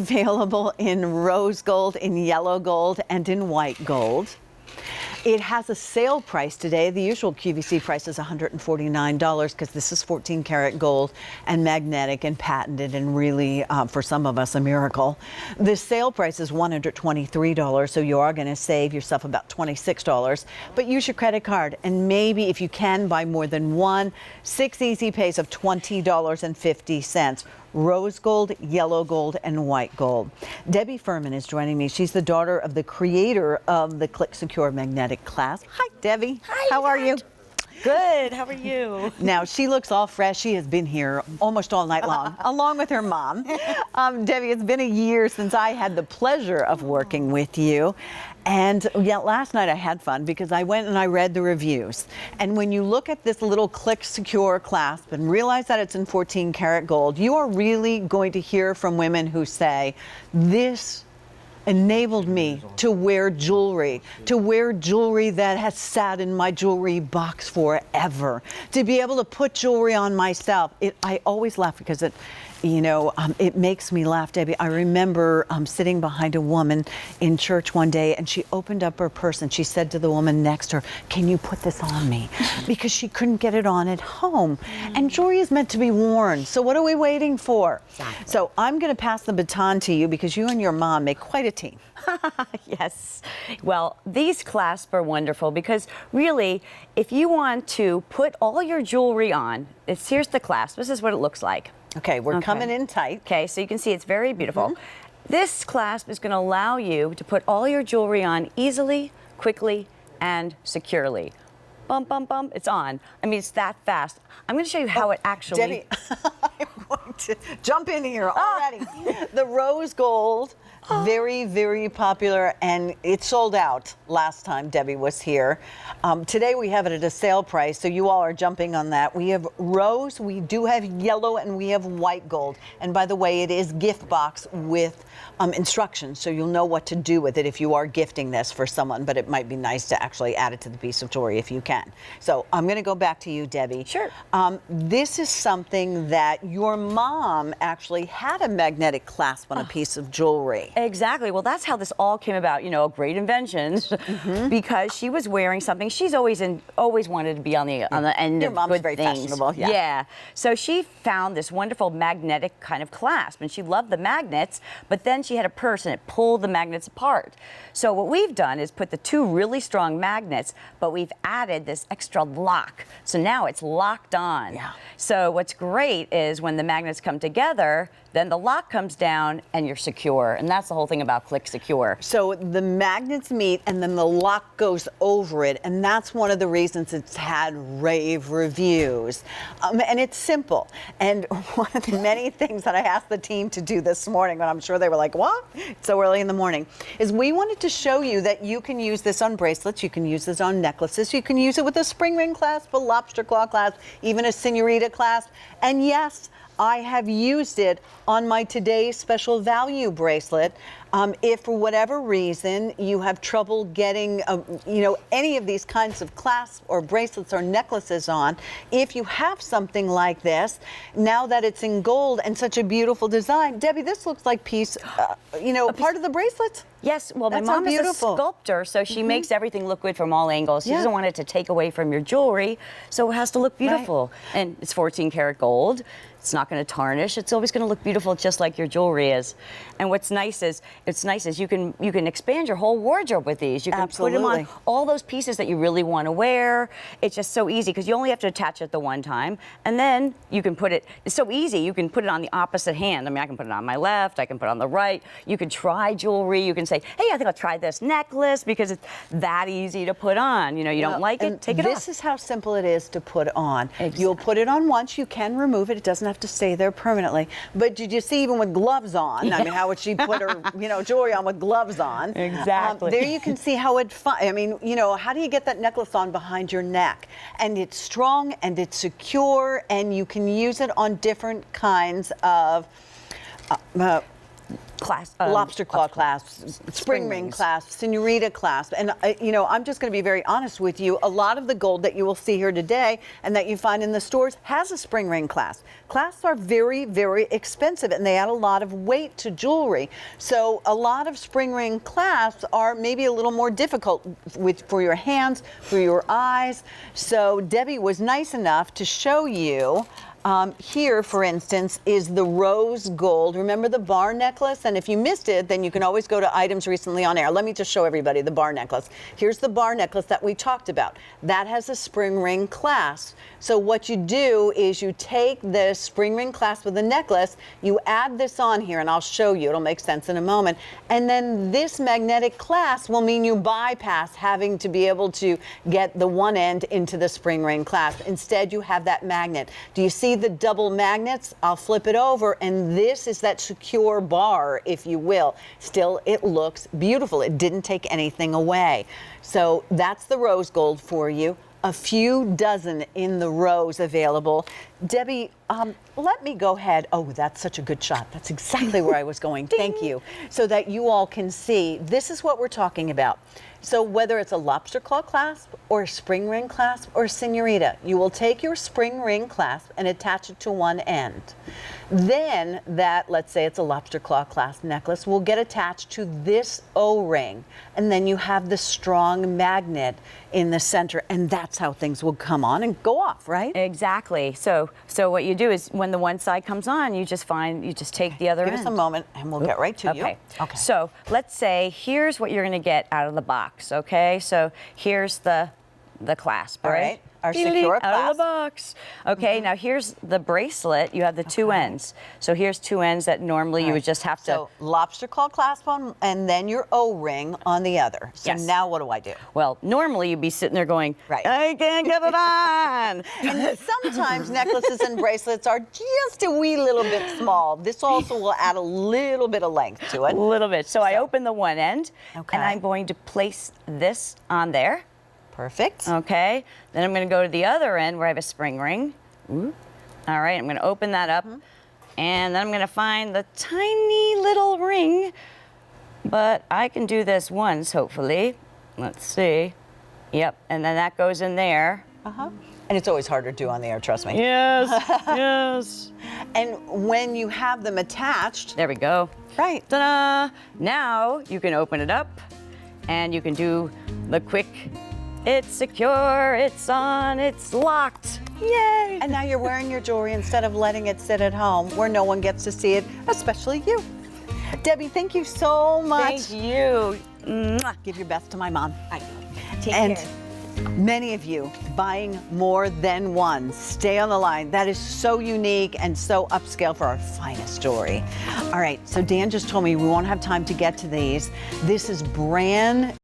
available in rose gold, in yellow gold, and in white gold. It has a sale price today. The usual QVC price is $149 because this is 14 karat gold and magnetic and patented and really, for some of us, a miracle. The sale price is $123, so you are going to save yourself about $26. But use your credit card and maybe if you can buy more than one, 6 easy pays of $20.50. Rose gold, yellow gold, and white gold. Debbie Furman is joining me. She's the daughter of the creator of the Click Secure Magnetic Clasp. Hi, Debbie. Hi, how are you? Good. How are you? Now, she looks all fresh. She has been here almost all night long, along with her mom. Debbie, it's been a year since I had the pleasure of working with you. And yeah, last night I had fun because I went and I read the reviews. And when you look at this little Click Secure clasp and realize that it's in 14 karat gold, you are really going to hear from women who say, this enabled me to wear jewelry that has sat in my jewelry box forever, to be able to put jewelry on myself. I always laugh because it makes me laugh, Debbie. I remember sitting behind a woman in church one day, and she opened up her purse and she said to the woman next to her, "Can you put this on me?" Because she couldn't get it on at home. And jewelry is meant to be worn. So what are we waiting for? Exactly. So I'm going to pass the baton to you because you and your mom make quite a team. Yes. Well, these clasps are wonderful because really, if you want to put all your jewelry on, here's the clasp. This is what it looks like. Okay, we're coming in tight. Okay, so you can see it's very beautiful. This clasp is going to allow you to put all your jewelry on easily, quickly, and securely. Bum, bum, bum, it's on. I mean, it's that fast. I'm going to show you how it actually... Debbie, I'm going to jump in here already. The rose gold, very, very popular, and it sold out last time Debbie was here. Today we have it at a sale price, so you all are jumping on that. We have rose, we do have yellow, and we have white gold. And by the way, it is gift box with instructions, so you'll know what to do with it if you are gifting this for someone, but it might be nice to actually add it to the piece of jewelry if you can. So I'm going to go back to you, Debbie. Sure. This is something that your mom actually had a magnetic clasp on a piece of jewelry. Exactly. Well, that's how this all came about. You know, great inventions, because she was wearing something. She's always wanted to be on the end Your of mom's good very things. fashionable. Yeah. So she found this wonderful magnetic kind of clasp, and she loved the magnets. But then she had a purse, and it pulled the magnets apart. So what we've done is put the two really strong magnets, but we've added this extra lock. So now it's locked on. Yeah. So what's great is when the magnets come together, then the lock comes down and you're secure. And that's the whole thing about Click Secure. So the magnets meet and then the lock goes over it. And that's one of the reasons it's had rave reviews. And it's simple. And one of the many things that I asked the team to do this morning, but I'm sure they were like, what? It's so early in the morning, is we wanted to show you that you can use this on bracelets, you can use this on necklaces, you can use it with a spring ring clasp, a lobster claw clasp, even a senorita clasp. And yes, I have used it on my Today's Special Value bracelet. If for whatever reason you have trouble getting, any of these kinds of clasps or bracelets or necklaces on, if you have something like this, now that it's in gold and such a beautiful design, Debbie, this looks like part of the bracelet. Yes, well, That's my mom so is a beautiful. sculptor, so she makes everything look good from all angles. She Yeah. doesn't want it to take away from your jewelry, so it has to look beautiful. Right. And it's 14 karat gold. It's not going to tarnish. It's always going to look beautiful, just like your jewelry is. And what's nice is you can expand your whole wardrobe with these. You can put them on all those pieces that you really want to wear. It's just so easy because you only have to attach it the one time, and then you can put it. It's so easy. You can put it on the opposite hand. I mean, I can put it on my left. I can put it on the right. You can try jewelry. You can say, hey, I think I'll try this necklace because it's that easy to put on. You don't like it, take it off. This is how simple it is to put on. Exactly. You'll put it on once. You can remove it. It doesn't have to stay there permanently. But did you see, even with gloves on, I mean, how would she put her, jewelry on with gloves on? Exactly. There you can see how how do you get that necklace on behind your neck? And it's strong and it's secure, and you can use it on different kinds of lobster claw clasps, spring ring rings. clasps, senorita clasp. And, I'm just going to be very honest with you. A lot of the gold that you will see here today and that you find in the stores has a spring ring clasp. Clasps are very, very expensive and they add a lot of weight to jewelry. So a lot of spring ring clasps are maybe a little more difficult for your hands, for your eyes. So Debbie was nice enough to show you. Here, for instance, is the rose gold. Remember the bar necklace? And if you missed it, then you can always go to items recently on air. Let me just show everybody the bar necklace. Here's the bar necklace that we talked about. That has a spring ring clasp. So what you do is you take the spring ring clasp with the necklace, you add this on here, and I'll show you. It'll make sense in a moment. And then this magnetic clasp will mean you bypass having to be able to get the one end into the spring ring clasp. Instead, you have that magnet. Do you see the double magnets? I'll flip it over, and this is that secure bar, if you will. Still, it looks beautiful. It didn't take anything away. So that's the rose gold for you. A few dozen in the rose available. Debbie, let me go ahead. Oh, that's such a good shot. That's exactly where I was going. Thank you. So that you all can see, this is what we're talking about. So whether it's a lobster claw clasp or a spring ring clasp or a senorita, you will take your spring ring clasp and attach it to one end. Then that, let's say it's a lobster claw clasp necklace, will get attached to this O-ring. And then you have the strong magnet in the center, and that's how things will come on and go off, right? Exactly. So what you do is when the one side comes on, you just take the other end. Give us a moment and we'll get right to you. Okay. So let's say here's what you're going to get out of the box. Okay. So here's the clasp. All right. Our secure out of clasp. the box. Okay. Now here's the bracelet. You have the two ends. So here's two ends that normally you would just have to. So lobster claw clasp on, and then your O-ring on the other. So Yes. now what do I do? Well, normally you'd be sitting there going, Right. I can't get it on. And sometimes necklaces and bracelets are just a wee little bit small. This also will add a little bit of length to it. A little bit. So I open the one end, Okay. and I'm going to place this on there. Perfect. Okay. Then I'm going to go to the other end where I have a spring ring. All right. I'm going to open that up, and then I'm going to find the tiny little ring. But I can do this once, hopefully. Let's see. Yep. And then that goes in there. And it's always harder to do on the air, trust me. Yes. Yes. And when you have them attached, There we go. right. Ta-da! Now you can open it up, and you can do the quick. It's secure, it's on, it's locked. Yay! And now you're wearing your jewelry instead of letting it sit at home where no one gets to see it, especially you. Debbie, thank you so much. Thank you. Mwah. Give your best to my mom. Take And care. many of you buying more than one. Stay on the line. That is so unique and so upscale for our finest jewelry. All right, so Dan just told me we won't have time to get to these. This is brand